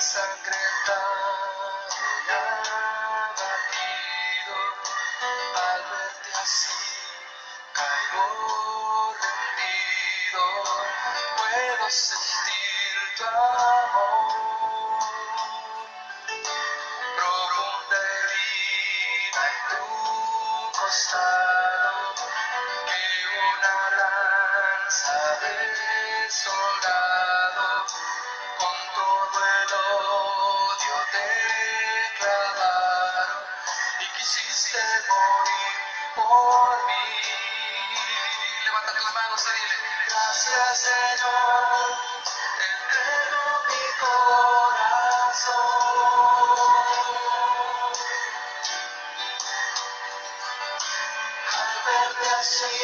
ensangrentado y abatido, al verte así caigo rendido, puedo sentir tu amor, profunda herida en tu costado, que una lanza de soldado con todo el odio te clavaron y quisiste morir por mí. Levántate las manos y dile: gracias, Señor, te entrego mi corazón. Al verte así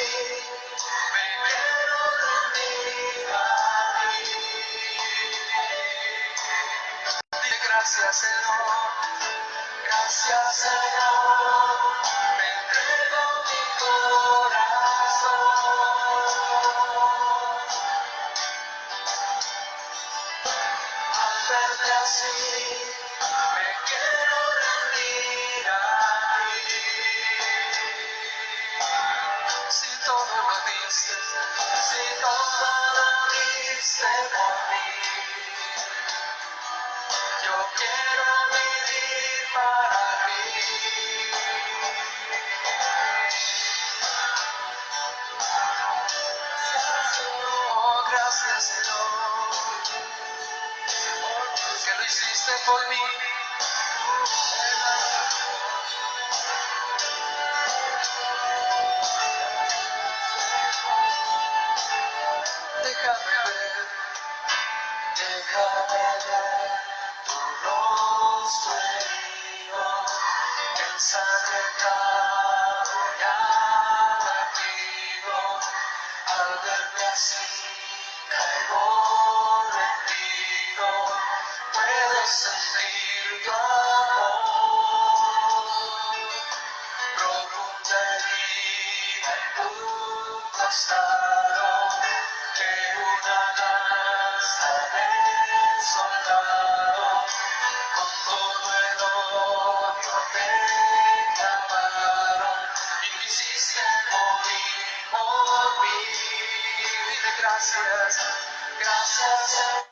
me quiero rendir a ti. Dile: gracias, Señor, gracias, Señor, te entrego mi corazón. Al verte así me quiero rendir a ti. Si todo lo diste por mí, yo quiero vivir para ti. Oh, gracias, Señor, que lo hiciste por mí. Déjame ver tu rostro herido, ensangrentado y abatido. Al verme así caigo rendido, puedo sentir tu amor, profunda herida en tu costado, que una lanza de soldado con todo el odio te clavaron y quisiste morir por mí. Dile: gracias, gracias, Señor.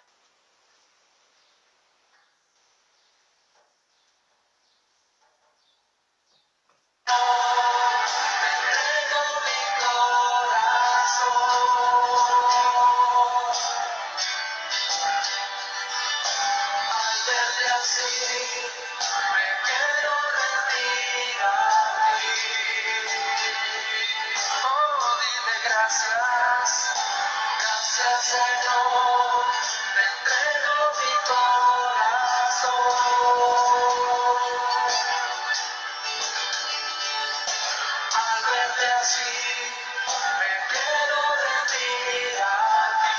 Te entrego mi corazón. Al verte así me quiero rendir a ti. Oh, dile: gracias, gracias, Señor, te entrego mi corazón. Al verte así me quiero rendir a ti.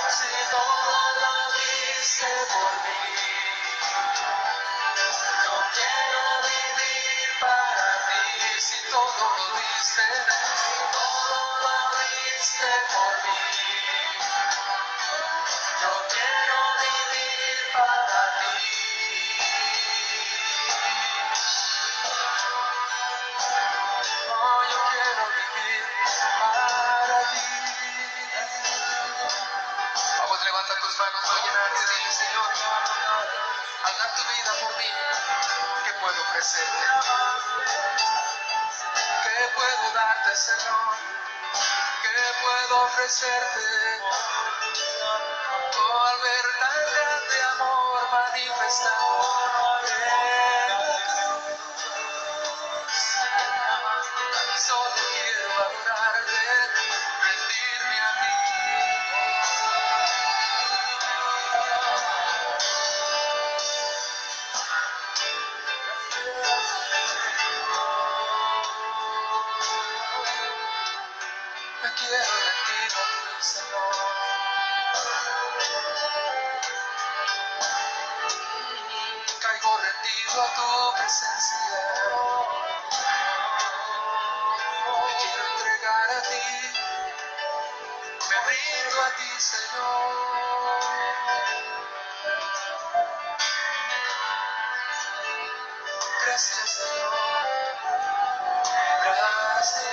Si todo lo diste por mí, yo quiero vivir para ti. Si todo lo diste por mí, yo quiero vivir para ti. Oh, yo quiero vivir para ti. Vamos, levanta tus manos, voy a llenarte, dile: Señor, al dar tu vida por mí, ¿qué puedo ofrecerte? ¿Qué puedo darte, Señor? ¿Qué puedo ofrecerte? Oh, al ver tan grande amor manifestado en la cruz, solo quiero adorarte, rendirme a ti. Me quiero rendir a ti, Señor. Caigo rendido a tu presencia. Me quiero entregar a ti. Me rindo a a ti, Señor. Gracias, Señor. Gracias.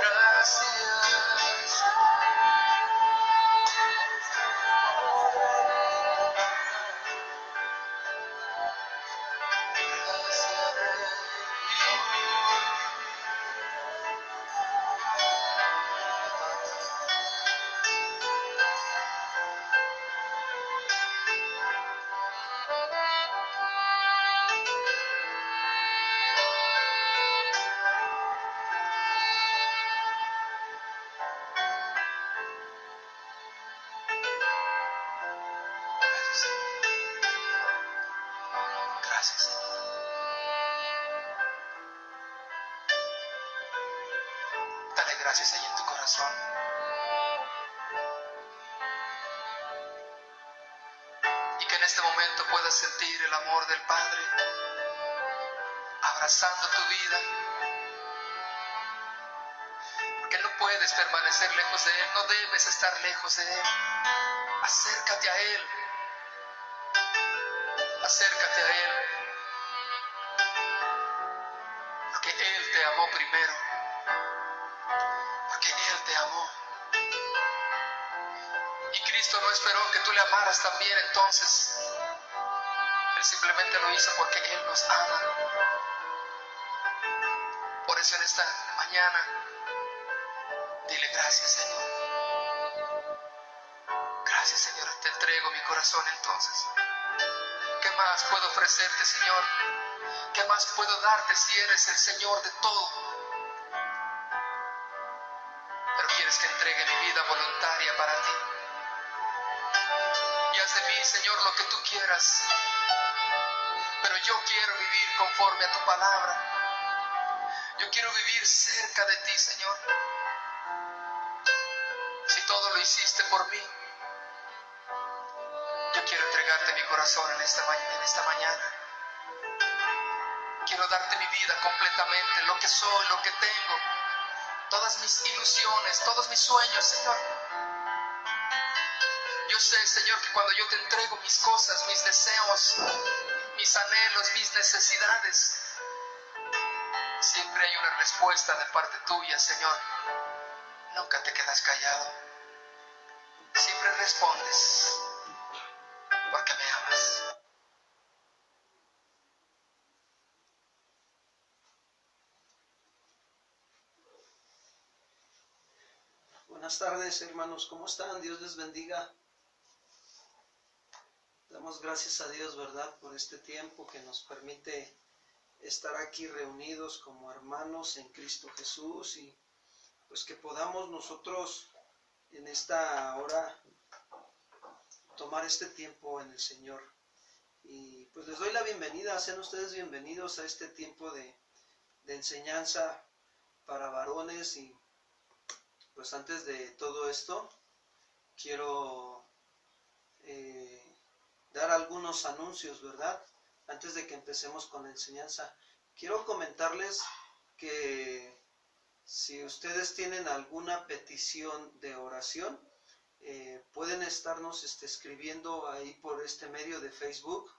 Gracias. Gracias, Señor. Dale gracias ahí en tu corazón. Y que en este momento puedas sentir el amor del Padre abrazando tu vida. Porque no puedes permanecer lejos de Él, no debes estar lejos de Él. Acércate a Él. Acércate a Él. Porque Él te amó primero. Porque Él te amó. Y Cristo no esperó que tú le amaras también entonces. Él simplemente lo hizo porque Él nos ama. Por eso en esta mañana, dile gracias, Señor. Gracias, Señor. Te entrego mi corazón entonces. ¿Qué más puedo ofrecerte, Señor? ¿Qué más puedo darte si eres el Señor de todo? Pero quieres que entregue mi vida voluntaria para ti. Y haz de mí, Señor, lo que tú quieras. Pero yo quiero vivir conforme a tu palabra. Yo quiero vivir cerca de ti, Señor. Si todo lo hiciste por mí, yo quiero entregarte mi corazón en esta mañana. Quiero darte mi vida completamente, lo que soy, lo que tengo, todas mis ilusiones, todos mis sueños, Señor. Yo sé, Señor, que cuando yo te entrego mis cosas, mis deseos, mis anhelos, mis necesidades, siempre hay una respuesta de parte tuya, Señor. Nunca te quedas callado. Siempre respondes, porque me amas. Buenas tardes, hermanos, ¿cómo están? Dios les bendiga. Damos gracias a Dios, ¿verdad?, por este tiempo que nos permite estar aquí reunidos como hermanos en Cristo Jesús y pues que podamos nosotros en esta hora tomar este tiempo en el Señor. Y pues les doy la bienvenida, sean ustedes bienvenidos a este tiempo de enseñanza para varones. Y pues antes de todo esto quiero dar algunos anuncios, ¿verdad? Antes de que empecemos con la enseñanza, quiero comentarles que si ustedes tienen alguna petición de oración, pueden estarnos escribiendo ahí por este medio de Facebook.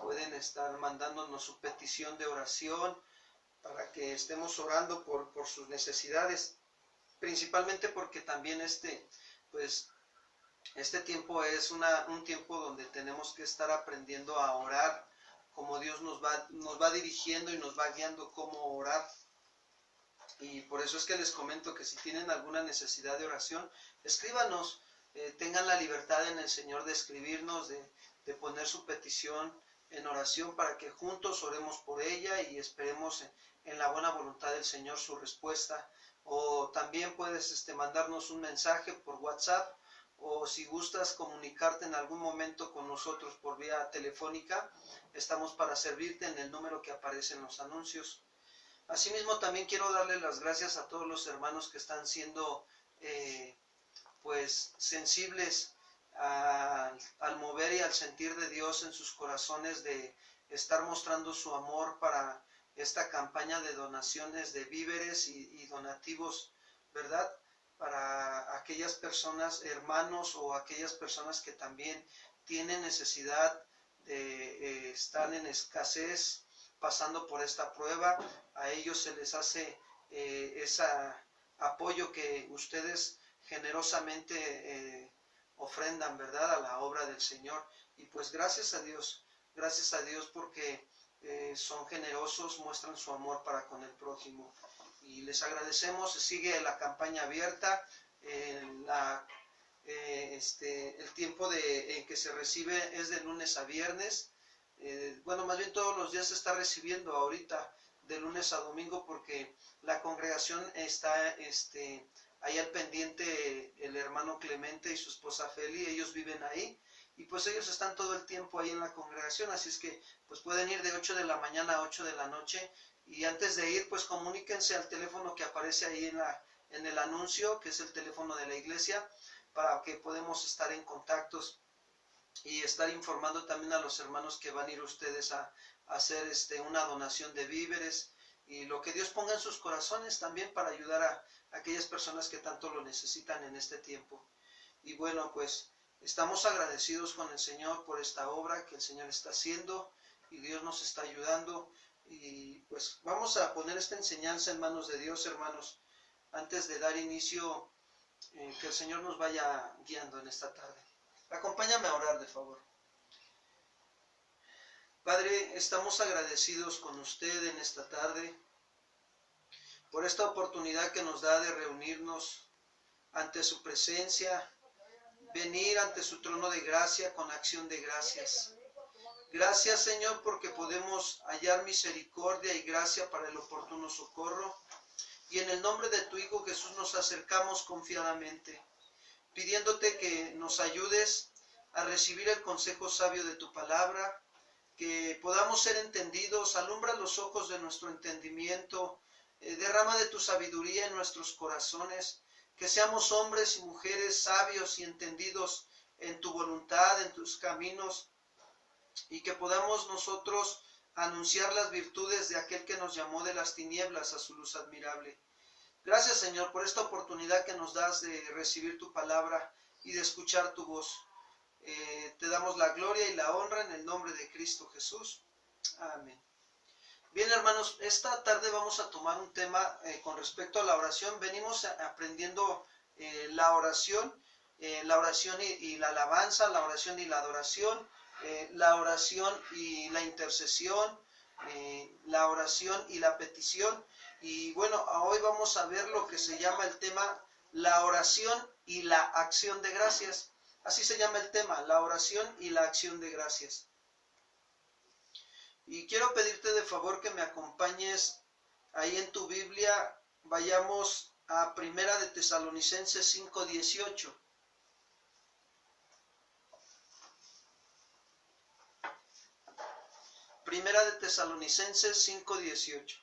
Pueden estar mandándonos su petición de oración para que estemos orando por sus necesidades, principalmente porque también este tiempo es un tiempo donde tenemos que estar aprendiendo a orar como Dios nos va dirigiendo y nos va guiando cómo orar. Y por eso es que les comento que si tienen alguna necesidad de oración, escríbanos, tengan la libertad en el Señor de escribirnos, de poner su petición en oración para que juntos oremos por ella y esperemos en la buena voluntad del Señor su respuesta. O también puedes mandarnos un mensaje por WhatsApp, o si gustas comunicarte en algún momento con nosotros por vía telefónica, estamos para servirte en el número que aparece en los anuncios. Asimismo, también quiero darle las gracias a todos los hermanos que están siendo sensibles al mover y al sentir de Dios en sus corazones, de estar mostrando su amor para esta campaña de donaciones de víveres y donativos, ¿verdad? Para aquellas personas, hermanos o aquellas personas que también tienen necesidad de están en escasez, pasando por esta prueba. A ellos se les hace ese apoyo que ustedes generosamente ofrendan, ¿verdad? A la obra del Señor. Y pues gracias a Dios porque son generosos, muestran su amor para con el prójimo. Y les agradecemos, sigue la campaña abierta, el tiempo en que se recibe es de lunes a viernes. Bueno, más bien todos los días se está recibiendo ahorita, de lunes a domingo, porque la congregación está ahí al pendiente, el hermano Clemente y su esposa Feli, ellos viven ahí, y pues ellos están todo el tiempo ahí en la congregación, así es que pues pueden ir de 8 de la mañana a 8 de la noche, y antes de ir pues comuníquense al teléfono que aparece ahí en el anuncio, que es el teléfono de la iglesia, para que podamos estar en contactos y estar informando también a los hermanos que van a ir ustedes a hacer una donación de víveres y lo que Dios ponga en sus corazones también para ayudar a aquellas personas que tanto lo necesitan en este tiempo. Y bueno, pues estamos agradecidos con el Señor por esta obra que el Señor está haciendo y Dios nos está ayudando. Y pues vamos a poner esta enseñanza en manos de Dios, hermanos, antes de dar inicio, que el Señor nos vaya guiando en esta tarde. Acompáñame a orar, de favor. Padre, estamos agradecidos con usted en esta tarde por esta oportunidad que nos da de reunirnos ante su presencia, venir ante su trono de gracia con acción de gracias. Gracias, Señor, porque podemos hallar misericordia y gracia para el oportuno socorro. Y en el nombre de tu Hijo Jesús nos acercamos confiadamente, pidiéndote que nos ayudes a recibir el consejo sabio de tu palabra, que podamos ser entendidos, alumbra los ojos de nuestro entendimiento, derrama de tu sabiduría en nuestros corazones, que seamos hombres y mujeres sabios y entendidos en tu voluntad, en tus caminos, y que podamos nosotros anunciar las virtudes de aquel que nos llamó de las tinieblas a su luz admirable. Gracias, Señor, por esta oportunidad que nos das de recibir tu palabra y de escuchar tu voz. Te damos la gloria y la honra en el nombre de Cristo Jesús. Amén. Bien, hermanos, esta tarde vamos a tomar un tema con respecto a la oración. Venimos aprendiendo la oración y la alabanza, la oración y la adoración, la oración y la intercesión, la oración y la petición. Y bueno, hoy vamos a ver lo que se llama el tema, la oración y la acción de gracias. Así se llama el tema, la oración y la acción de gracias. Y quiero pedirte de favor que me acompañes ahí en tu Biblia. Vayamos a Primera de Tesalonicenses 5:18. Primera de Tesalonicenses 5:18.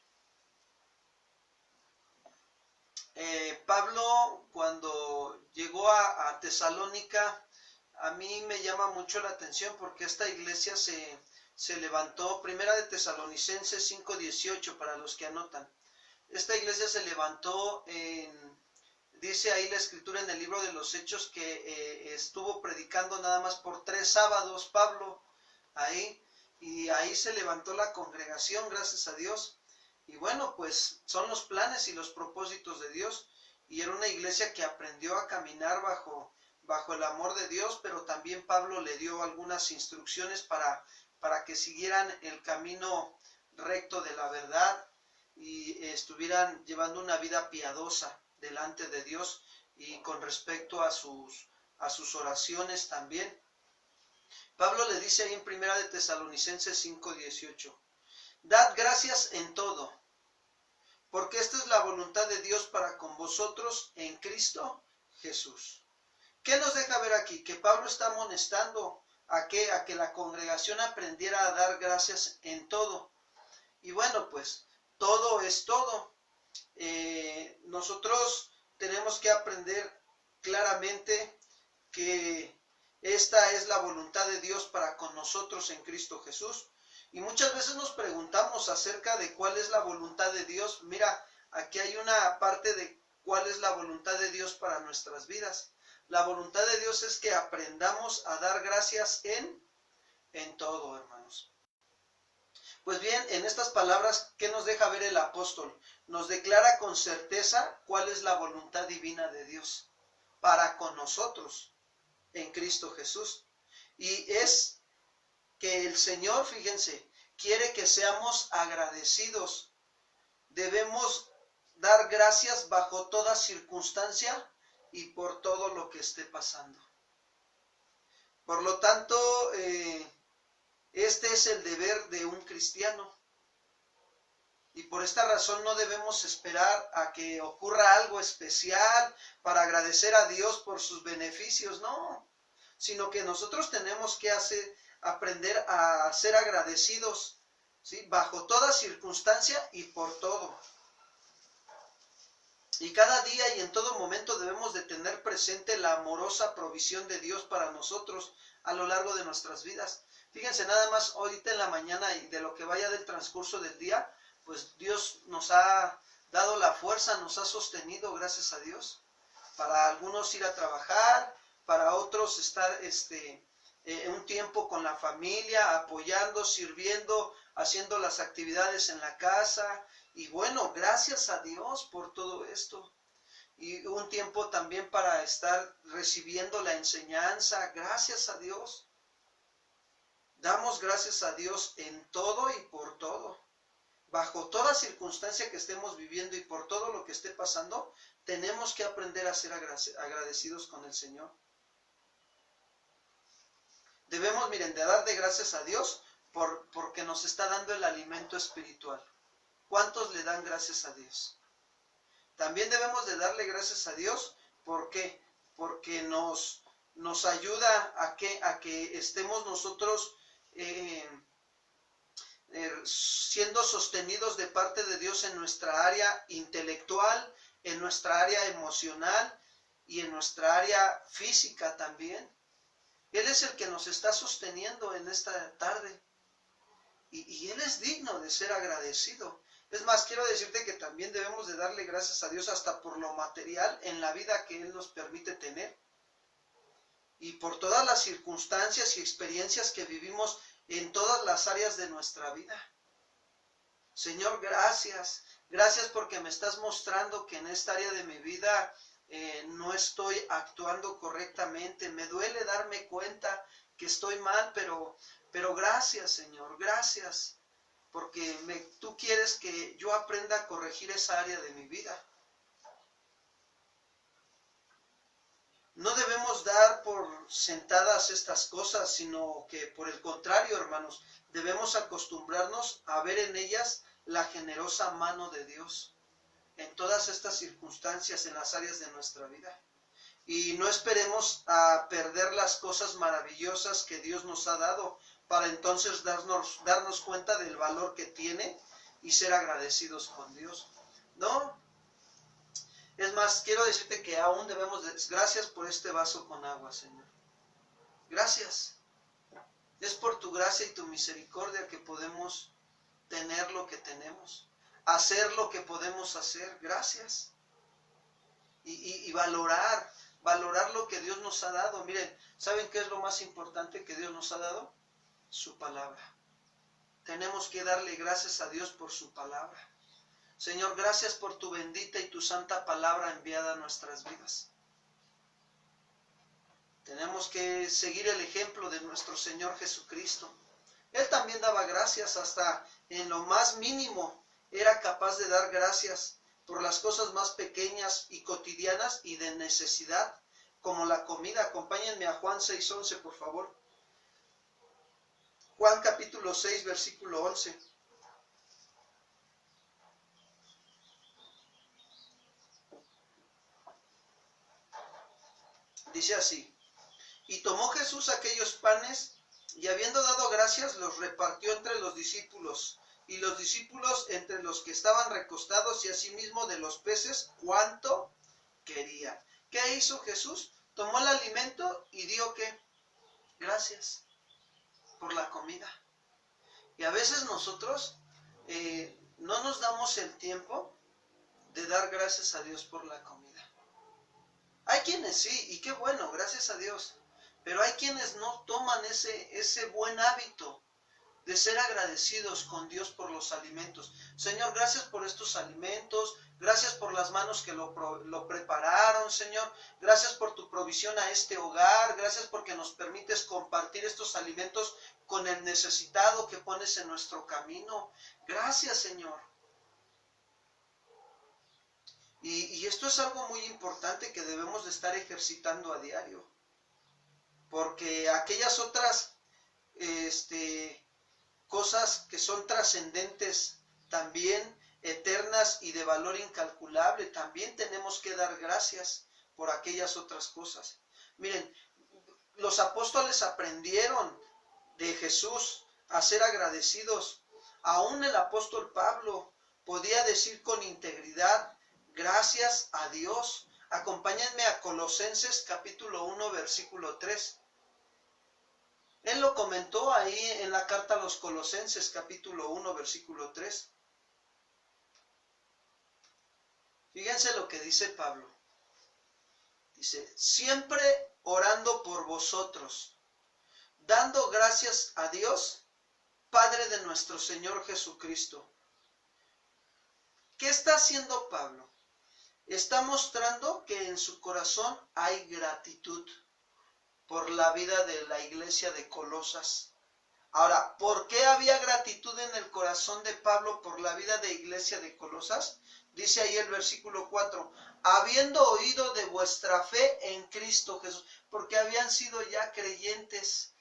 Pablo, cuando llegó a Tesalónica, a mí me llama mucho la atención porque esta iglesia se levantó, Primera de Tesalonicenses 5:18, para los que anotan. Esta iglesia se levantó, dice ahí la escritura en el libro de los Hechos, que estuvo predicando nada más por 3 sábados Pablo ahí, y ahí se levantó la congregación, gracias a Dios. Y bueno, pues son los planes y los propósitos de Dios, y era una iglesia que aprendió a caminar bajo el amor de Dios, pero también Pablo le dio algunas instrucciones para que siguieran el camino recto de la verdad y estuvieran llevando una vida piadosa delante de Dios y con respecto a sus oraciones también. Pablo le dice ahí en Primera de Tesalonicenses 5:18, dad gracias en todo, porque esta es la voluntad de Dios para con vosotros en Cristo Jesús. ¿Qué nos deja ver aquí? Que Pablo está amonestando a que la congregación aprendiera a dar gracias en todo. Y bueno, pues todo es todo. Nosotros tenemos que aprender claramente que esta es la voluntad de Dios para con nosotros en Cristo Jesús. Y muchas veces nos preguntamos acerca de cuál es la voluntad de Dios. Mira, aquí hay una parte de cuál es la voluntad de Dios para nuestras vidas. La voluntad de Dios es que aprendamos a dar gracias en todo, hermanos. Pues bien, en estas palabras, ¿qué nos deja ver el apóstol? Nos declara con certeza cuál es la voluntad divina de Dios para con nosotros en Cristo Jesús. Y es que el Señor, fíjense, quiere que seamos agradecidos. Debemos dar gracias bajo toda circunstancia y por todo lo que esté pasando. Por lo tanto, este es el deber de un cristiano. Y por esta razón no debemos esperar a que ocurra algo especial para agradecer a Dios por sus beneficios, no. Sino que nosotros tenemos que aprender a ser agradecidos, ¿sí? Bajo toda circunstancia y por todo. Y cada día y en todo momento debemos de tener presente la amorosa provisión de Dios para nosotros a lo largo de nuestras vidas. Fíjense nada más ahorita en la mañana y de lo que vaya del transcurso del día, pues Dios nos ha dado la fuerza, nos ha sostenido, gracias a Dios. Para algunos ir a trabajar, para otros estar un tiempo con la familia, apoyando, sirviendo, haciendo las actividades en la casa. Y bueno, gracias a Dios por todo esto. Y un tiempo también para estar recibiendo la enseñanza. Gracias a Dios. Damos gracias a Dios en todo y por todo. Bajo toda circunstancia que estemos viviendo y por todo lo que esté pasando, tenemos que aprender a ser agradecidos con el Señor. Debemos, miren, de dar de gracias a Dios porque nos está dando el alimento espiritual. ¿Cuántos le dan gracias a Dios? También debemos de darle gracias a Dios. ¿Por qué? Porque nos ayuda a que estemos nosotros siendo sostenidos de parte de Dios en nuestra área intelectual, en nuestra área emocional y en nuestra área física también. Él es el que nos está sosteniendo en esta tarde. Y Él es digno de ser agradecido. Es más, quiero decirte que también debemos de darle gracias a Dios hasta por lo material en la vida que Él nos permite tener. Y por todas las circunstancias y experiencias que vivimos en todas las áreas de nuestra vida. Señor, gracias. Gracias porque me estás mostrando que en esta área de mi vida no estoy actuando correctamente. Me duele darme cuenta que estoy mal, pero gracias, Señor, gracias. Porque tú quieres que yo aprenda a corregir esa área de mi vida. No debemos dar por sentadas estas cosas, sino que por el contrario, hermanos, debemos acostumbrarnos a ver en ellas la generosa mano de Dios en todas estas circunstancias, en las áreas de nuestra vida. Y no esperemos a perder las cosas maravillosas que Dios nos ha dado para entonces darnos cuenta del valor que tiene y ser agradecidos con Dios. No. Es más, quiero decirte que aún debemos gracias por este vaso con agua, Señor. Gracias. Es por tu gracia y tu misericordia que podemos tener lo que tenemos, hacer lo que podemos hacer. Gracias. Y valorar lo que Dios nos ha dado. Miren, ¿saben qué es lo más importante que Dios nos ha dado? Su palabra. Tenemos que darle gracias a Dios por su palabra. Señor, gracias por tu bendita y tu santa palabra enviada a nuestras vidas. Tenemos que seguir el ejemplo de nuestro Señor Jesucristo. Él también daba gracias, hasta en lo más mínimo era capaz de dar gracias por las cosas más pequeñas y cotidianas y de necesidad, como la comida. Acompáñenme a Juan 6:11, por favor. Juan capítulo 6, versículo 11. Dice así: y tomó Jesús aquellos panes, y habiendo dado gracias, los repartió entre los discípulos, y los discípulos entre los que estaban recostados, y asimismo de los peces, cuanto querían. ¿Qué hizo Jesús? Tomó el alimento y dio ¿qué? Gracias por la comida. Y a veces nosotros no nos damos el tiempo de dar gracias a Dios por la comida. Hay quienes sí, y qué bueno, gracias a Dios. Pero hay quienes no toman ese buen hábito de ser agradecidos con Dios por los alimentos. Señor, gracias por estos alimentos, gracias por las manos que lo prepararon, Señor, gracias por tu provisión a este hogar, gracias porque nos permites compartir estos alimentos con el necesitado que pones en nuestro camino. Gracias, Señor. Y esto es algo muy importante que debemos de estar ejercitando a diario, porque aquellas otras cosas que son trascendentes, también eternas y de valor incalculable, también tenemos que dar gracias por aquellas otras cosas. Miren, los apóstoles aprendieron de Jesús a ser agradecidos. Aún el apóstol Pablo podía decir con integridad: gracias a Dios. Acompáñenme a Colosenses capítulo 1, versículo 3. Él lo comentó ahí en la carta a los Colosenses capítulo 1, versículo 3. Fíjense lo que dice Pablo. Dice: siempre orando por vosotros, dando gracias a Dios, Padre de nuestro Señor Jesucristo. ¿Qué está haciendo Pablo? Está mostrando que en su corazón hay gratitud por la vida de la iglesia de Colosas. Ahora, ¿por qué había gratitud en el corazón de Pablo por la vida de iglesia de Colosas? Dice ahí el versículo 4, habiendo oído de vuestra fe en Cristo Jesús, porque habían sido ya creyentes,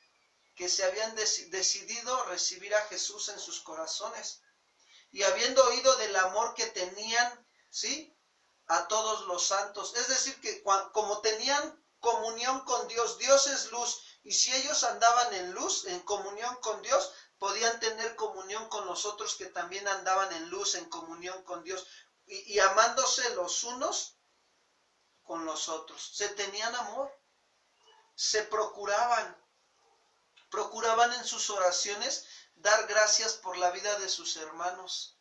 que se habían decidido recibir a Jesús en sus corazones, y habiendo oído del amor que tenían, ¿sí?, a todos los santos. Es decir, que como tenían comunión con Dios, Dios es luz, y si ellos andaban en luz, en comunión con Dios, podían tener comunión con los otros que también andaban en luz, en comunión con Dios, y amándose los unos con los otros. Se tenían amor, se procuraban en sus oraciones dar gracias por la vida de sus hermanos.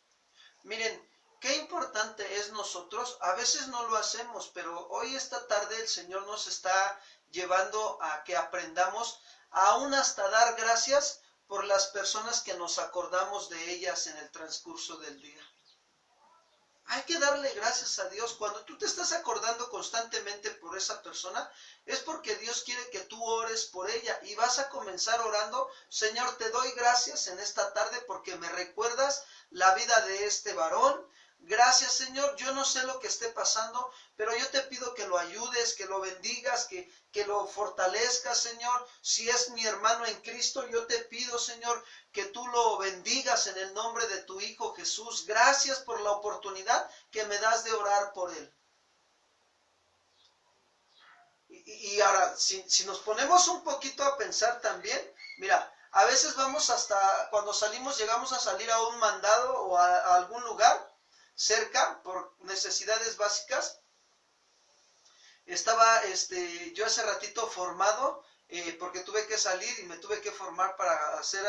Miren, qué importante es nosotros, a veces no lo hacemos, pero hoy esta tarde el Señor nos está llevando a que aprendamos aún hasta dar gracias por las personas que nos acordamos de ellas en el transcurso del día. Hay que darle gracias a Dios. Cuando tú te estás acordando constantemente por esa persona, es porque Dios quiere que tú ores por ella. Y vas a comenzar orando: Señor, te doy gracias en esta tarde porque me recuerdas la vida de este varón. Gracias, Señor. Yo no sé lo que esté pasando, pero yo te pido que lo ayudes, que lo bendigas, que lo fortalezcas, Señor. Si es mi hermano en Cristo, yo te pido, Señor, que tú lo bendigas en el nombre de tu Hijo Jesús. Gracias por la oportunidad que me das de orar por él. Y ahora, si nos ponemos un poquito a pensar también, mira, a veces vamos hasta, cuando salimos, llegamos a salir a un mandado o a algún lugar cerca por necesidades básicas. Estaba yo hace ratito formado, porque tuve que salir y me tuve que formar para hacer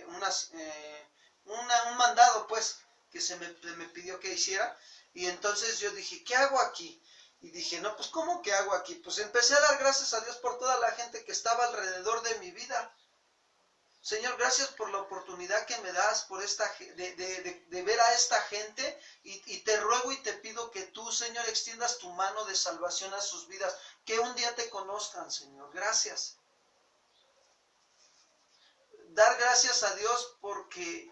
un mandado, pues, que se me pidió que hiciera. Y entonces yo dije, ¿qué hago aquí? Y dije, no, pues, ¿cómo que hago aquí? Pues empecé a dar gracias a Dios por toda la gente que estaba alrededor de mi vida. Señor, gracias por la oportunidad que me das por de ver a esta gente, y te ruego y te pido que tú, Señor, extiendas tu mano de salvación a sus vidas, que un día te conozcan, Señor. Gracias. Dar gracias a Dios porque,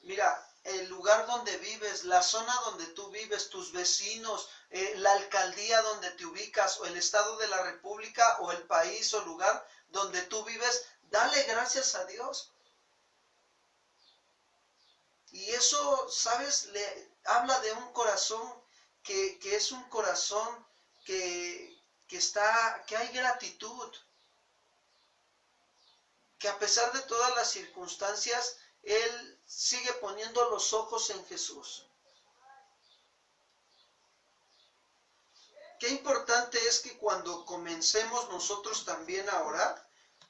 mira, el lugar donde vives, la zona donde tú vives, tus vecinos, la alcaldía donde te ubicas, o el estado de la república, o el país o lugar donde tú vives, dale gracias a Dios. Y eso, ¿sabes? Le habla de un corazón que es un corazón que hay gratitud. Que a pesar de todas las circunstancias, él sigue poniendo los ojos en Jesús. Qué importante es que cuando comencemos nosotros también a orar,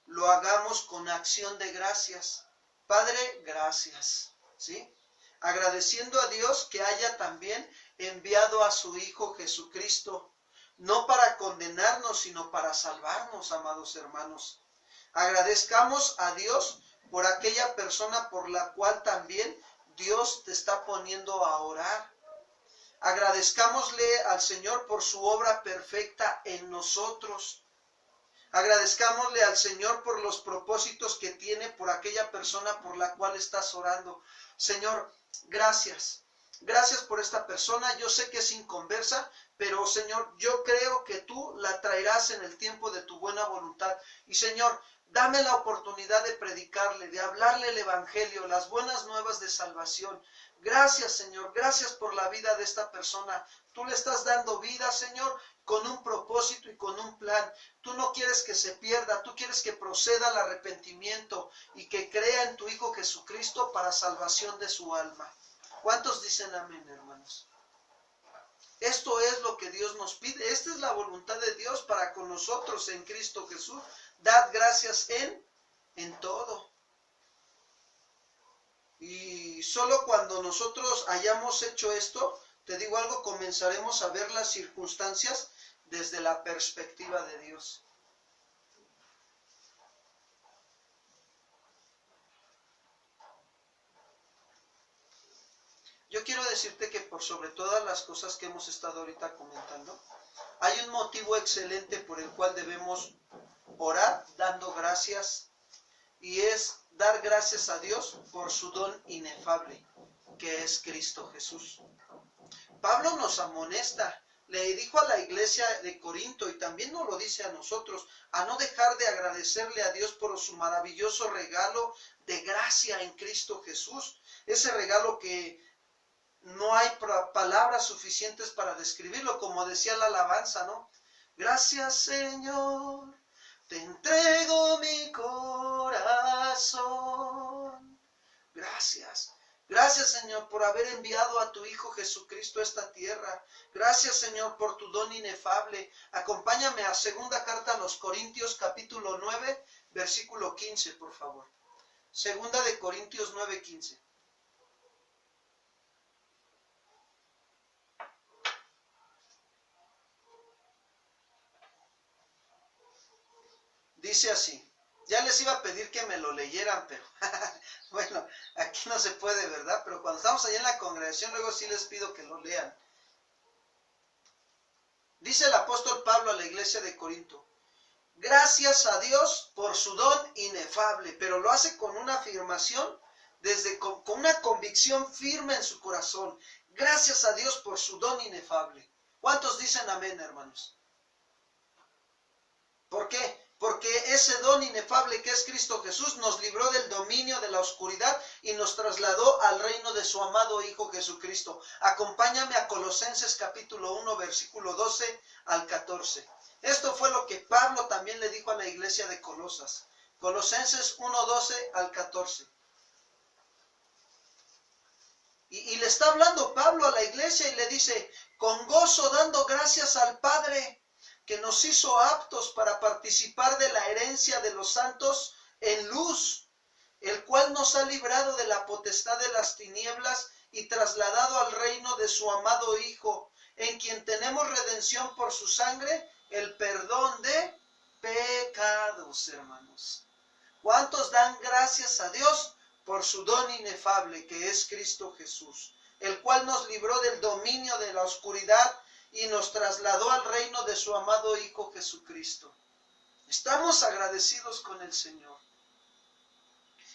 lo hagamos con acción de gracias. Padre, gracias, ¿sí? Agradeciendo a Dios que haya también enviado a su Hijo Jesucristo, no para condenarnos, sino para salvarnos, amados hermanos. Agradezcamos a Dios por aquella persona por la cual también Dios te está poniendo a orar. Agradezcámosle al Señor por su obra perfecta en nosotros. Agradezcámosle al Señor por los propósitos que tiene por aquella persona por la cual estás orando. Señor, gracias. Gracias por esta persona. Yo sé que es inconversa, pero Señor, yo creo que tú la traerás en el tiempo de tu buena voluntad. Y Señor, dame la oportunidad de predicarle, de hablarle el evangelio, las buenas nuevas de salvación. Gracias, Señor. Gracias por la vida de esta persona. Tú le estás dando vida, Señor, con un propósito y con un plan. Tú no quieres que se pierda, tú quieres que proceda al arrepentimiento y que crea en tu Hijo Jesucristo para salvación de su alma. ¿Cuántos dicen amén, hermanos? Esto es lo que Dios nos pide. Esta es la voluntad de Dios para con nosotros en Cristo Jesús. Dad gracias en todo. Y solo cuando nosotros hayamos hecho esto, te digo algo, comenzaremos a ver las circunstancias desde la perspectiva de Dios. Yo quiero decirte que por sobre todas las cosas que hemos estado ahorita comentando, hay un motivo excelente por el cual debemos orar dando gracias, y es dar gracias a Dios por su don inefable, que es Cristo Jesús. Pablo nos amonesta, le dijo a la iglesia de Corinto, y también nos lo dice a nosotros, a no dejar de agradecerle a Dios por su maravilloso regalo de gracia en Cristo Jesús. Ese regalo que no hay palabras suficientes para describirlo, como decía la alabanza, ¿no? Gracias, Señor, te entrego mi corazón. Gracias. Gracias, Señor, por haber enviado a tu Hijo Jesucristo a esta tierra. Gracias, Señor, por tu don inefable. Acompáñame a segunda carta a los Corintios, capítulo 9, versículo 15, por favor. Segunda de Corintios 9, 15. Dice así. Ya les iba a pedir que me lo leyeran, pero bueno, aquí no se puede, ¿verdad? Pero cuando estamos allá en la congregación, luego sí les pido que lo lean. Dice el apóstol Pablo a la iglesia de Corinto: gracias a Dios por su don inefable, pero lo hace con una afirmación, con una convicción firme en su corazón. Gracias a Dios por su don inefable. ¿Cuántos dicen amén, hermanos? ¿Por qué? Porque ese don inefable que es Cristo Jesús nos libró del dominio de la oscuridad y nos trasladó al reino de su amado Hijo Jesucristo. Acompáñame a Colosenses capítulo 1, versículo 12 al 14. Esto fue lo que Pablo también le dijo a la iglesia de Colosas. Colosenses 1, 12 al 14. Y le está hablando Pablo a la iglesia y le dice: con gozo dando gracias al Padre, que nos hizo aptos para participar de la herencia de los santos en luz, el cual nos ha librado de la potestad de las tinieblas y trasladado al reino de su amado Hijo, en quien tenemos redención por su sangre, el perdón de pecados, hermanos. ¿Cuántos dan gracias a Dios por su don inefable, que es Cristo Jesús, el cual nos libró del dominio de la oscuridad y nos trasladó al reino de su amado Hijo Jesucristo? Estamos agradecidos con el Señor.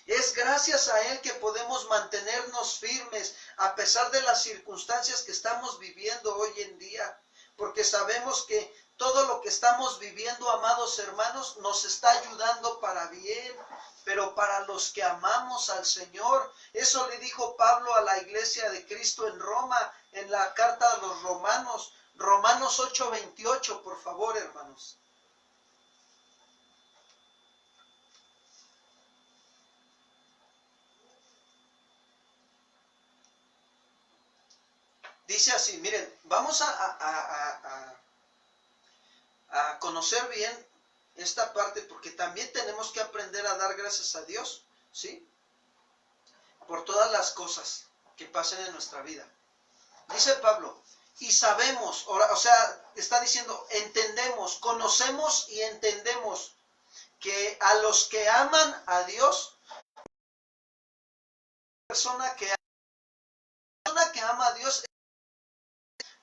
Es gracias a Él que podemos mantenernos firmes a pesar de las circunstancias que estamos viviendo hoy en día, porque sabemos que todo lo que estamos viviendo, amados hermanos, nos está ayudando para bien, pero para los que amamos al Señor. Eso le dijo Pablo a la iglesia de Cristo en Roma, en la carta a los Romanos. Romanos 8:28, por favor, hermanos. Dice así, miren, vamos a conocer bien esta parte, porque también tenemos que aprender a dar gracias a Dios, ¿sí? por todas las cosas que pasen en nuestra vida. Dice Pablo, y sabemos, o sea, está diciendo, entendemos, conocemos y entendemos que a los que aman a Dios, persona que ama a Dios,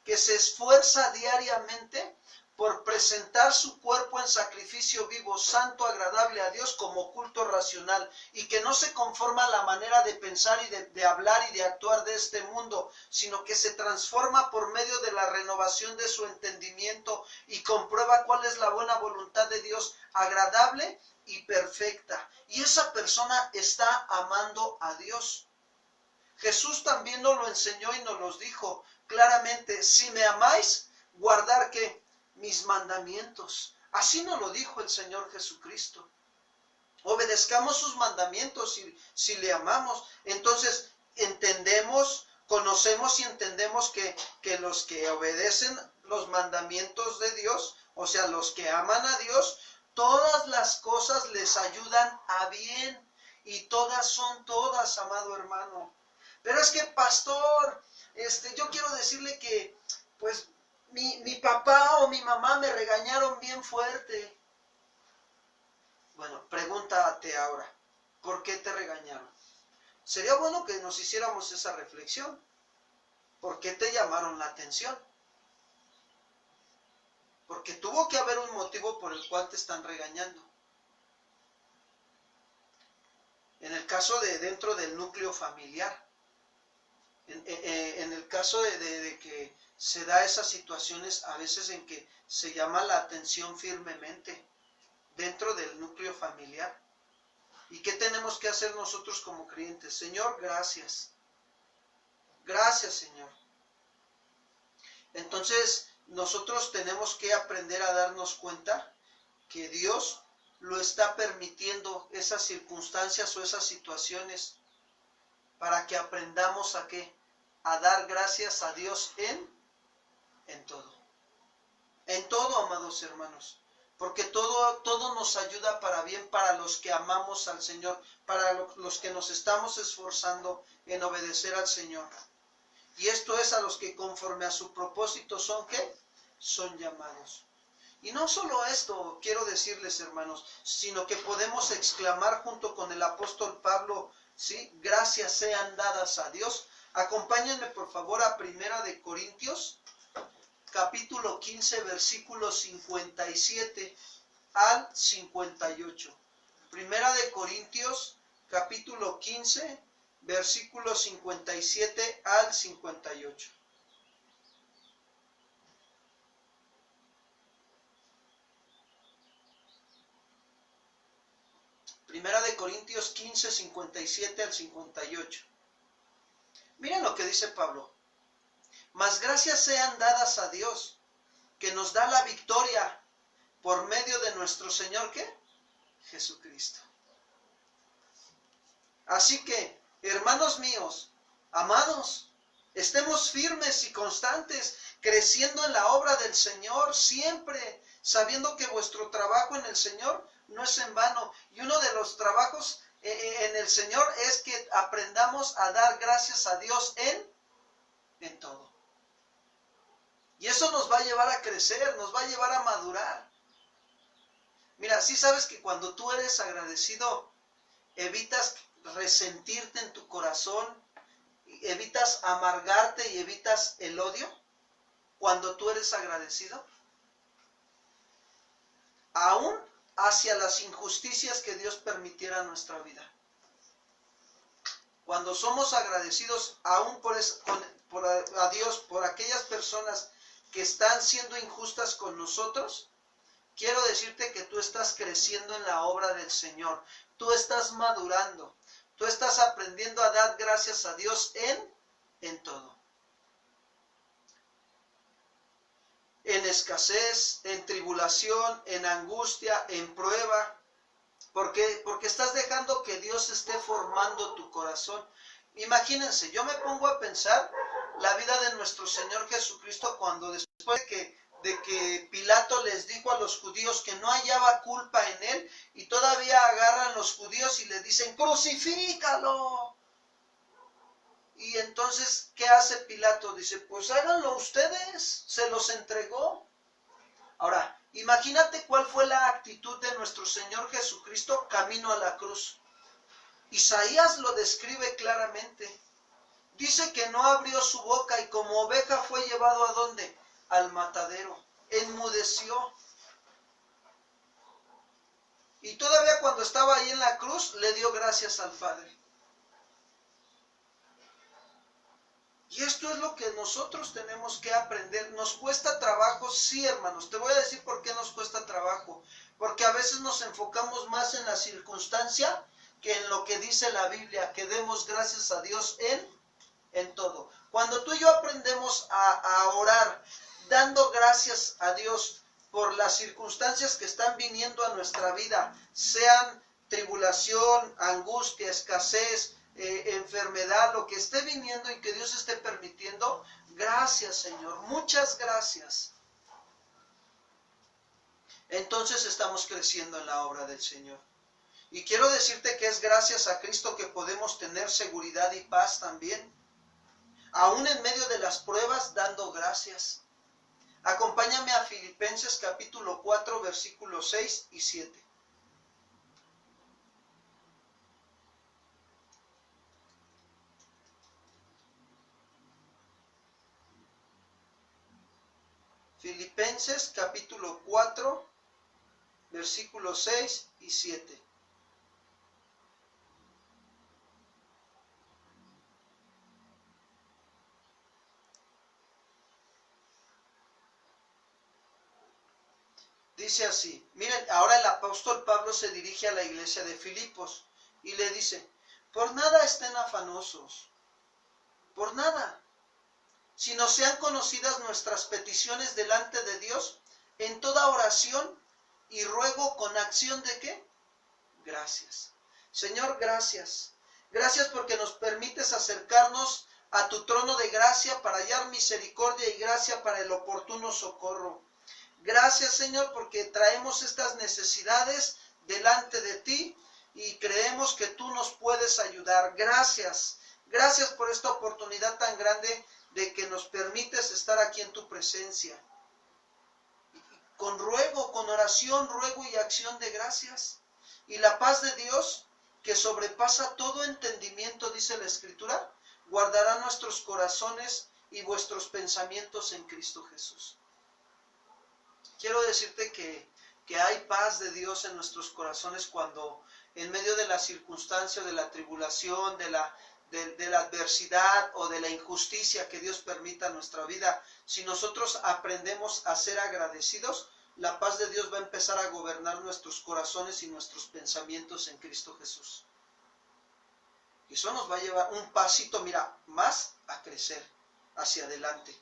que se esfuerza diariamente por presentar su cuerpo en sacrificio vivo, santo, agradable a Dios como culto racional, y que no se conforma a la manera de pensar y de hablar y de actuar de este mundo, sino que se transforma por medio de la renovación de su entendimiento y comprueba cuál es la buena voluntad de Dios, agradable y perfecta. Y esa persona está amando a Dios. Jesús también nos lo enseñó y nos lo dijo claramente, si me amáis, guardar ¿qué? Mis mandamientos. Así nos lo dijo el Señor Jesucristo. Obedezcamos sus mandamientos si le amamos. Entonces entendemos, conocemos y entendemos que los que obedecen los mandamientos de Dios, o sea, los que aman a Dios, todas las cosas les ayudan a bien. Y todas son todas, amado hermano. Pero es que, pastor, yo quiero decirle que, pues, mi papá o mi mamá me regañaron bien fuerte. Bueno, pregúntate ahora, ¿por qué te regañaron? Sería bueno que nos hiciéramos esa reflexión. ¿Por qué te llamaron la atención? Porque tuvo que haber un motivo por el cual te están regañando. En el caso de dentro del núcleo familiar, en el caso de que se da esas situaciones a veces en que se llama la atención firmemente dentro del núcleo familiar. ¿Y qué tenemos que hacer nosotros como creyentes? Señor, gracias. Gracias, Señor. Entonces, nosotros tenemos que aprender a darnos cuenta que Dios lo está permitiendo, esas circunstancias o esas situaciones, para que aprendamos a ¿qué? A dar gracias a Dios en todo. En todo, amados hermanos. Porque todo nos ayuda para bien para los que amamos al Señor, para los que nos estamos esforzando en obedecer al Señor. Y esto es a los que conforme a su propósito son ¿qué? Son llamados. Y no solo esto, quiero decirles, hermanos, sino que podemos exclamar junto con el apóstol Pablo, ¿sí? Gracias sean dadas a Dios. Acompáñenme por favor a 1 Corintios, capítulo 15, versículos 57 al 58. 1 Corintios, capítulo 15, versículos 57 al 58. Primera de Corintios 15, 57 al 58. Miren lo que dice Pablo. Mas gracias sean dadas a Dios, que nos da la victoria por medio de nuestro Señor, ¿qué? Jesucristo. Así que, hermanos míos, amados, estemos firmes y constantes, creciendo en la obra del Señor, siempre sabiendo que vuestro trabajo en el Señor no es en vano. Y uno de los trabajos en el Señor es que aprendamos a dar gracias a Dios en todo. Y eso nos va a llevar a crecer, nos va a llevar a madurar. Mira, sí sabes que cuando tú eres agradecido, evitas resentirte en tu corazón, evitas amargarte y evitas el odio. Cuando tú eres agradecido, aún hacia las injusticias que Dios permitiera en nuestra vida. Cuando somos agradecidos aún a Dios, por aquellas personas que están siendo injustas con nosotros, quiero decirte que tú estás creciendo en la obra del Señor. Tú estás madurando. Tú estás aprendiendo a dar gracias a Dios en todo. En escasez, en tribulación, en angustia, en prueba. Porque estás dejando que Dios esté formando tu corazón. Imagínense, yo me pongo a pensar la vida de nuestro Señor Jesucristo cuando después de que Pilato les dijo a los judíos que no hallaba culpa en él, y todavía agarran los judíos y le dicen, ¡crucifícalo! Y entonces, ¿qué hace Pilato? Dice, pues háganlo ustedes, se los entregó. Ahora, imagínate cuál fue la actitud de nuestro Señor Jesucristo camino a la cruz. Isaías lo describe claramente. Dice que no abrió su boca y como oveja fue llevado ¿a dónde? Al matadero. Enmudeció. Y todavía cuando estaba ahí en la cruz, le dio gracias al Padre. Y esto es lo que nosotros tenemos que aprender. ¿Nos cuesta trabajo? Sí, hermanos. Te voy a decir por qué nos cuesta trabajo. Porque a veces nos enfocamos más en la circunstancia que en lo que dice la Biblia, que demos gracias a Dios en todo. Cuando tú y yo aprendemos a orar dando gracias a Dios por las circunstancias que están viniendo a nuestra vida, sean tribulación, angustia, escasez, enfermedad, lo que esté viniendo y que Dios esté permitiendo, gracias Señor, muchas gracias. Entonces estamos creciendo en la obra del Señor. Y quiero decirte que es gracias a Cristo que podemos tener seguridad y paz también, aún en medio de las pruebas, dando gracias. Acompáñame a Filipenses capítulo 4, versículos 6 y 7. Filipenses capítulo 4, versículos 6 y 7. Dice así, miren, ahora el apóstol Pablo se dirige a la iglesia de Filipos y le dice, por nada estén afanosos, por nada, sino sean conocidas nuestras peticiones delante de Dios en toda oración y ruego con acción de ¿qué? Gracias. Señor, gracias. Gracias porque nos permites acercarnos a tu trono de gracia para hallar misericordia y gracia para el oportuno socorro. Gracias, Señor, porque traemos estas necesidades delante de ti y creemos que tú nos puedes ayudar. Gracias. Gracias por esta oportunidad tan grande de que nos permites estar aquí en tu presencia. Con ruego, con oración, ruego y acción de gracias. Y la paz de Dios, que sobrepasa todo entendimiento, dice la Escritura, guardará nuestros corazones y vuestros pensamientos en Cristo Jesús. Quiero decirte que hay paz de Dios en nuestros corazones cuando en medio de la circunstancia, de la tribulación, de la adversidad o de la injusticia que Dios permita en nuestra vida, si nosotros aprendemos a ser agradecidos, la paz de Dios va a empezar a gobernar nuestros corazones y nuestros pensamientos en Cristo Jesús. Y eso nos va a llevar un pasito, mira, más a crecer hacia adelante.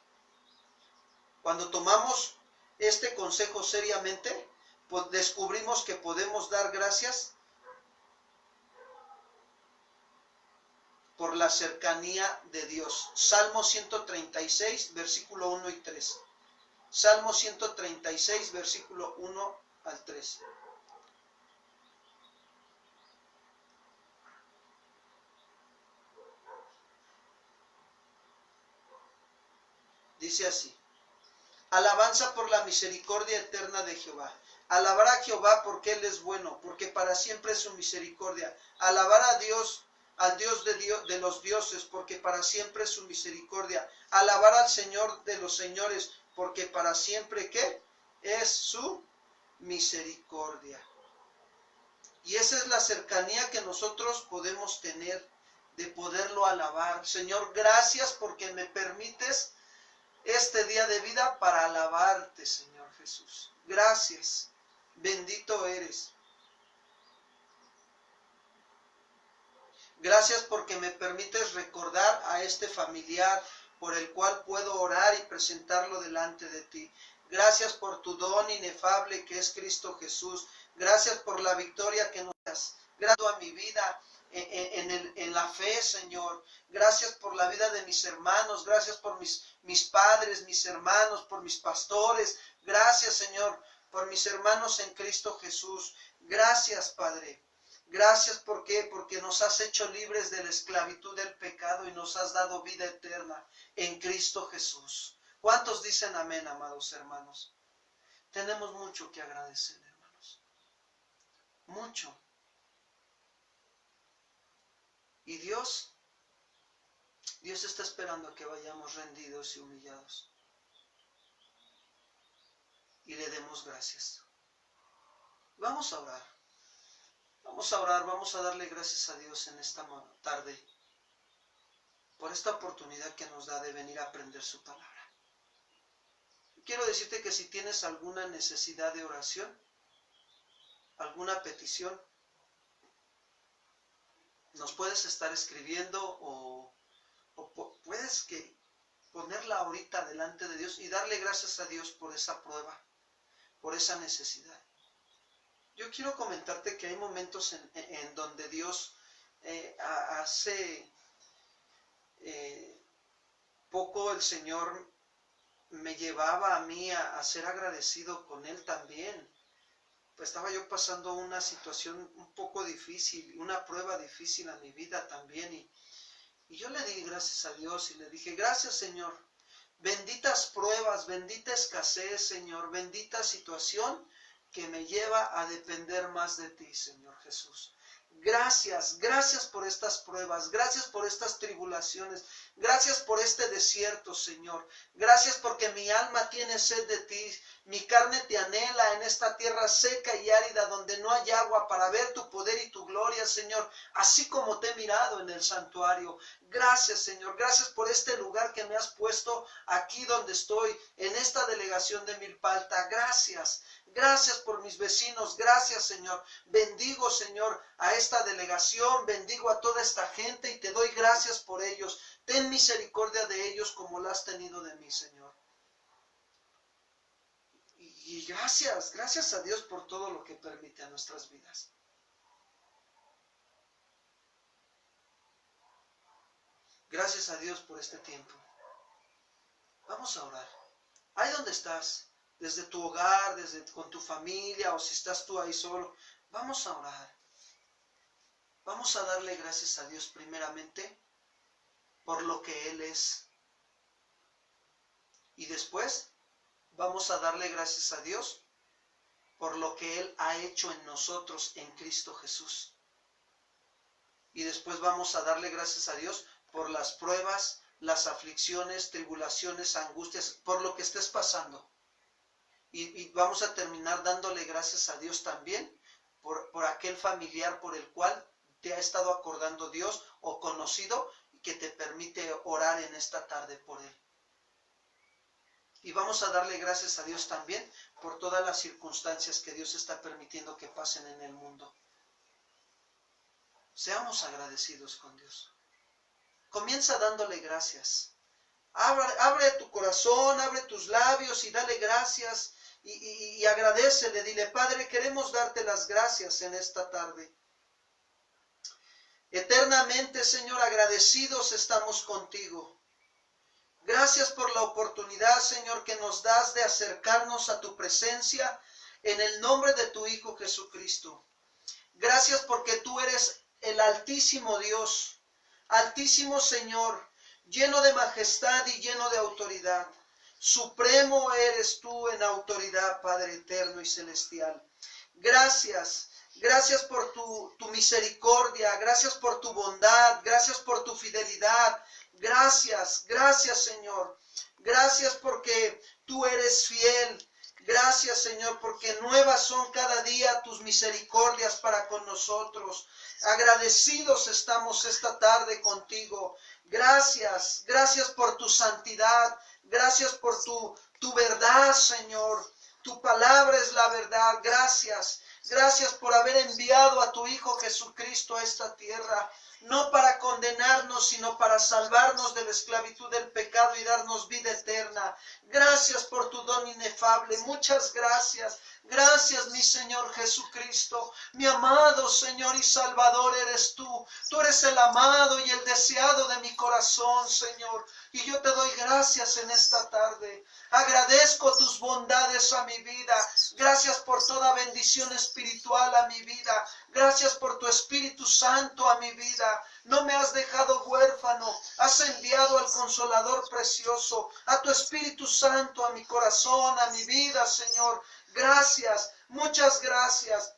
Cuando tomamos este consejo seriamente, pues descubrimos que podemos dar gracias por la cercanía de Dios. Salmo 136, versículo 1 y 3. Salmo 136, versículo 1 al 3. Dice así. Alabanza por la misericordia eterna de Jehová. Alabar a Jehová porque Él es bueno, porque para siempre es su misericordia. Alabar a Dios, al Dios de los dioses, porque para siempre es su misericordia. Alabar al Señor de los señores, porque para siempre, ¿qué? Es su misericordia. Y esa es la cercanía que nosotros podemos tener, de poderlo alabar. Señor, gracias porque me permites este día de vida para alabarte, Señor Jesús. Gracias. Bendito eres. Gracias porque me permites recordar a este familiar por el cual puedo orar y presentarlo delante de ti. Gracias por tu don inefable que es Cristo Jesús. Gracias por la victoria que nos das. Gracias a mi vida en la fe, Señor. Gracias por la vida de mis hermanos. Gracias por mis padres, mis hermanos, por mis pastores. Gracias, Señor, por mis hermanos en Cristo Jesús. Gracias, Padre. Gracias, ¿por qué? Porque nos has hecho libres de la esclavitud del pecado y nos has dado vida eterna en Cristo Jesús. ¿Cuántos dicen amén, amados hermanos? Tenemos mucho que agradecer, hermanos. Mucho. Y Dios está esperando a que vayamos rendidos y humillados. Y le demos gracias. Vamos a orar. Vamos a orar, vamos a darle gracias a Dios en esta tarde por esta oportunidad que nos da de venir a aprender su palabra. Quiero decirte que si tienes alguna necesidad de oración, alguna petición, nos puedes estar escribiendo o puedes ponerla ahorita delante de Dios y darle gracias a Dios por esa prueba, por esa necesidad. Yo quiero comentarte que hay momentos en donde Dios hace poco el Señor me llevaba a mí a ser agradecido con Él también. Pues estaba yo pasando una situación un poco difícil, una prueba difícil a mi vida también. Y yo le di gracias a Dios y le dije, gracias Señor, benditas pruebas, bendita escasez Señor, bendita situación que me lleva a depender más de ti, Señor Jesús. Gracias, gracias por estas pruebas, gracias por estas tribulaciones, gracias por este desierto, Señor. Gracias porque mi alma tiene sed de ti, mi carne te anhela en esta tierra seca y árida donde no hay agua para ver tu poder y tu gloria, Señor, así como te he mirado en el santuario. Gracias, Señor, gracias por este lugar que me has puesto aquí donde estoy, en esta delegación de Milpalta. Gracias. Gracias por mis vecinos, gracias Señor. Bendigo Señor a esta delegación, bendigo a toda esta gente y te doy gracias por ellos. Ten misericordia de ellos como la has tenido de mí, Señor. Y gracias a Dios por todo lo que permite a nuestras vidas. Gracias a Dios por este tiempo. Vamos a orar. Ahí donde estás, desde tu hogar, con tu familia o si estás tú ahí solo, vamos a orar. Vamos a darle gracias a Dios primeramente por lo que Él es. Y después vamos a darle gracias a Dios por lo que Él ha hecho en nosotros en Cristo Jesús. Y después vamos a darle gracias a Dios por las pruebas, las aflicciones, tribulaciones, angustias, por lo que estés pasando. Y vamos a terminar dándole gracias a Dios también por aquel familiar por el cual te ha estado acordando Dios o conocido y que te permite orar en esta tarde por él. Y vamos a darle gracias a Dios también por todas las circunstancias que Dios está permitiendo que pasen en el mundo. Seamos agradecidos con Dios. Comienza dándole gracias. Abre tu corazón, abre tus labios y dale gracias y agradécele. Dile, Padre, queremos darte las gracias en esta tarde. Eternamente, Señor, agradecidos estamos contigo. Gracias por la oportunidad, Señor, que nos das de acercarnos a tu presencia en el nombre de tu Hijo Jesucristo. Gracias porque tú eres el Altísimo Dios, Altísimo Señor, lleno de majestad y lleno de autoridad. Supremo eres tú en autoridad, Padre eterno y celestial. Gracias. Gracias por tu misericordia, gracias por tu bondad, gracias por tu fidelidad. Gracias Señor. Gracias porque tú eres fiel. Gracias Señor porque nuevas son cada día tus misericordias para con nosotros. Agradecidos estamos esta tarde contigo. Gracias por tu santidad. Gracias por tu verdad, Señor. Tu palabra es la verdad. Gracias por haber enviado a tu Hijo Jesucristo a esta tierra, no para condenarnos, sino para salvarnos de la esclavitud del pecado y darnos vida eterna. Gracias por tu don inefable, muchas gracias. Gracias, mi Señor Jesucristo. Mi amado Señor y Salvador eres tú. Tú eres el amado y el deseado de mi corazón, Señor. Y yo te doy gracias en esta tarde. Agradezco tus bondades a mi vida. Gracias por toda bendición espiritual a mi vida. Gracias por tu Espíritu Santo a mi vida. No me has dejado huérfano. Has enviado al Consolador precioso, a tu Espíritu Santo a mi corazón, a mi vida, Señor. Gracias, muchas gracias.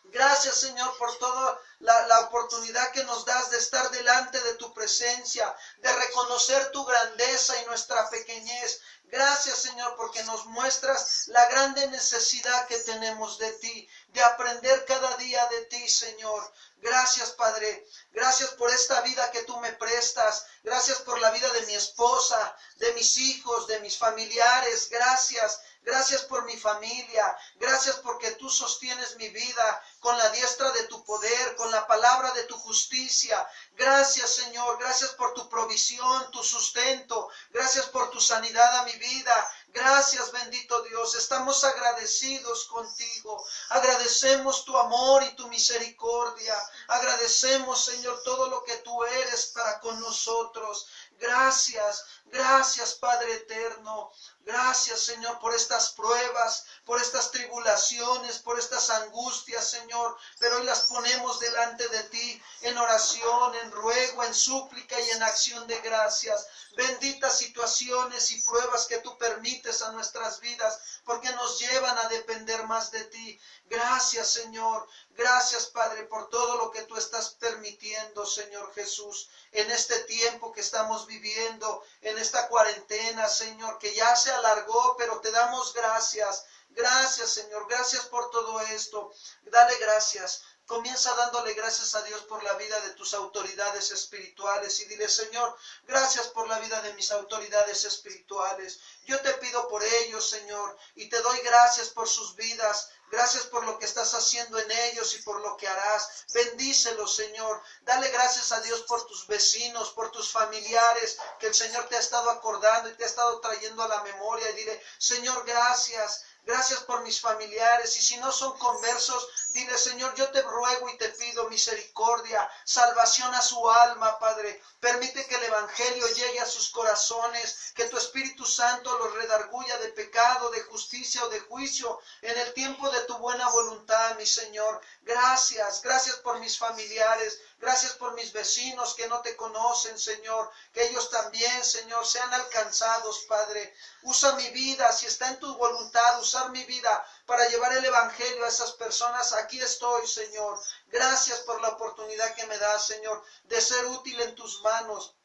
Gracias, Señor, por toda la oportunidad que nos das de estar delante de tu presencia, de reconocer tu grandeza y nuestra pequeñez. Gracias, Señor, porque nos muestras la grande necesidad que tenemos de ti, de aprender cada día de ti, Señor. Gracias, Padre. Gracias por esta vida que tú me prestas. Gracias por la vida de mi esposa, de mis hijos, de mis familiares. Gracias. Gracias por mi familia. Gracias porque tú sostienes mi vida con la diestra de tu poder, con la palabra de tu justicia. Gracias, Señor. Gracias por tu provisión, tu sustento. Gracias por tu sanidad a mi vida. Gracias, bendito Dios. Estamos agradecidos contigo. Agradecemos tu amor y tu misericordia. Agradecemos, Señor, todo lo que tú eres para con nosotros. Gracias, gracias, Padre eterno. Gracias, Señor, por estas pruebas, por estas tribulaciones, por estas angustias, Señor. Pero hoy las ponemos delante de ti en oración, en ruego, en súplica y en acción de gracias. Benditas situaciones y pruebas que tú permites a nuestras vidas, porque nos llevan a depender más de ti. Gracias, Señor. Gracias, Padre, por todo lo que tú estás permitiendo, Señor Jesús, en este tiempo que estamos viviendo, en esta cuarentena, Señor, que ya se alargó, pero te damos gracias. Gracias, Señor. Gracias por todo esto. Dale gracias. Comienza dándole gracias a Dios por la vida de tus autoridades espirituales y dile, Señor, gracias por la vida de mis autoridades espirituales. Yo te pido por ellos, Señor, y te doy gracias por sus vidas. Gracias por lo que estás haciendo en ellos y por lo que harás. Bendícelos, Señor. Dale gracias a Dios por tus vecinos, por tus familiares, que el Señor te ha estado acordando y te ha estado trayendo a la memoria. Y dile, Señor, gracias. Gracias por mis familiares. Y si no son conversos, dile, Señor, yo te ruego y te pido misericordia, salvación a su alma, Padre. Permite que el Evangelio llegue a sus corazones, que tu Espíritu Santo los redarguya de pecado, de justicia o de juicio, en el tiempo de tu buena voluntad, mi Señor. Gracias, gracias por mis familiares. Gracias por mis vecinos que no te conocen, Señor. Que ellos también, Señor, sean alcanzados, Padre. Usa mi vida, si está en tu voluntad, usar mi vida para llevar el Evangelio a esas personas. Aquí estoy, Señor. Gracias por la oportunidad que me das, Señor, de ser útil en tus manos.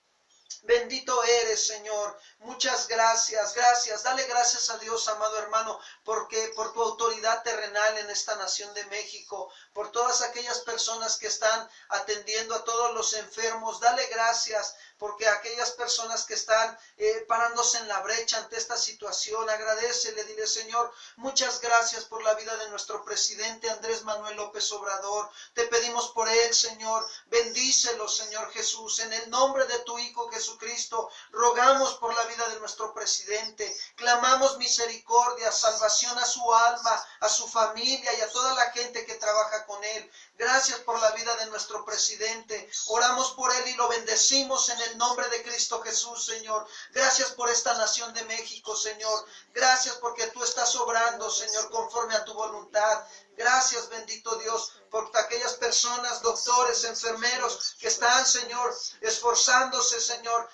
Bendito eres, Señor. Muchas gracias, gracias. Dale gracias a Dios, amado hermano, porque por tu autoridad terrenal en esta nación de México, por todas aquellas personas que están atendiendo a todos los enfermos. Dale gracias porque aquellas personas que están parándose en la brecha ante esta situación, agradécele, dile, Señor, muchas gracias por la vida de nuestro presidente Andrés Manuel López Obrador. Te pedimos por él, Señor. Bendícelo, Señor Jesús. En el nombre de tu Hijo Jesucristo, rogamos por la vida de nuestro presidente. Clamamos misericordia, salvación a su alma, a su familia y a toda la gente que trabaja con él. Gracias por la vida de nuestro presidente. Oramos por él y lo bendecimos en el nombre de Cristo Jesús, Señor. Gracias por esta nación de México, Señor. Gracias porque tú estás obrando, Señor, conforme a tu voluntad. Gracias, bendito Dios, por aquellas personas, doctores, enfermeros, que están, Señor, esforzándose, Señor,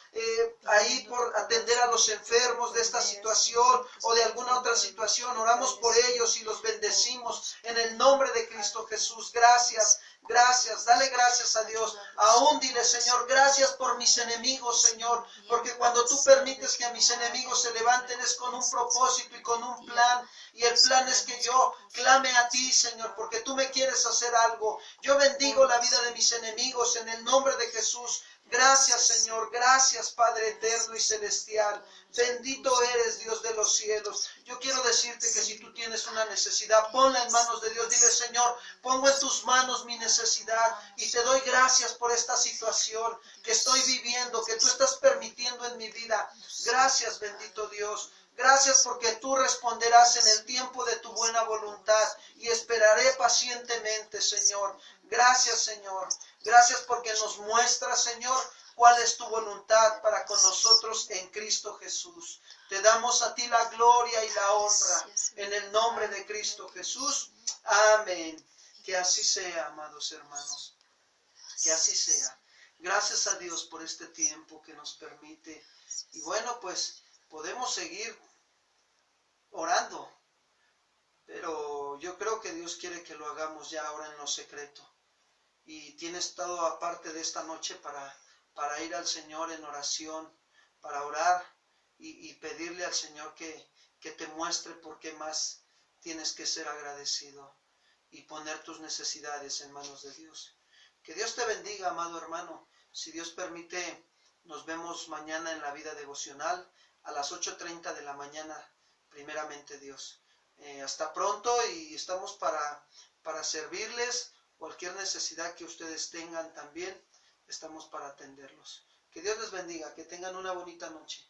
ahí por atender a los enfermos de esta situación o de alguna otra situación. Oramos por ellos y los bendecimos en el nombre de Cristo Jesús. Gracias. Gracias, dale gracias a Dios. Aún dile, Señor, gracias por mis enemigos, Señor, porque cuando tú permites que a mis enemigos se levanten es con un propósito y con un plan. Y el plan es que yo clame a ti, Señor, porque tú me quieres hacer algo. Yo bendigo la vida de mis enemigos en el nombre de Jesús. Gracias, Señor. Gracias, Padre eterno y celestial. Bendito eres, Dios de los cielos. Yo quiero decirte que si tú tienes una necesidad, ponla en manos de Dios. Dile, Señor, pongo en tus manos mi necesidad y te doy gracias por esta situación que estoy viviendo, que tú estás permitiendo en mi vida. Gracias, bendito Dios. Gracias porque tú responderás en el tiempo de tu buena voluntad y esperaré pacientemente, Señor. Gracias, Señor. Gracias porque nos muestras, Señor, cuál es tu voluntad para con nosotros en Cristo Jesús. Te damos a ti la gloria y la honra en el nombre de Cristo Jesús. Amén. Que así sea, amados hermanos. Que así sea. Gracias a Dios por este tiempo que nos permite. Y bueno, pues podemos seguir orando. Pero yo creo que Dios quiere que lo hagamos ya ahora en lo secreto. Y tienes todo aparte de esta noche para ir al Señor en oración, para orar y pedirle al Señor que te muestre por qué más tienes que ser agradecido y poner tus necesidades en manos de Dios. Que Dios te bendiga, amado hermano. Si Dios permite, nos vemos mañana en la vida devocional a las 8:30 de la mañana, primeramente Dios. Hasta pronto y estamos para servirles. Cualquier necesidad que ustedes tengan también, estamos para atenderlos. Que Dios les bendiga, que tengan una bonita noche.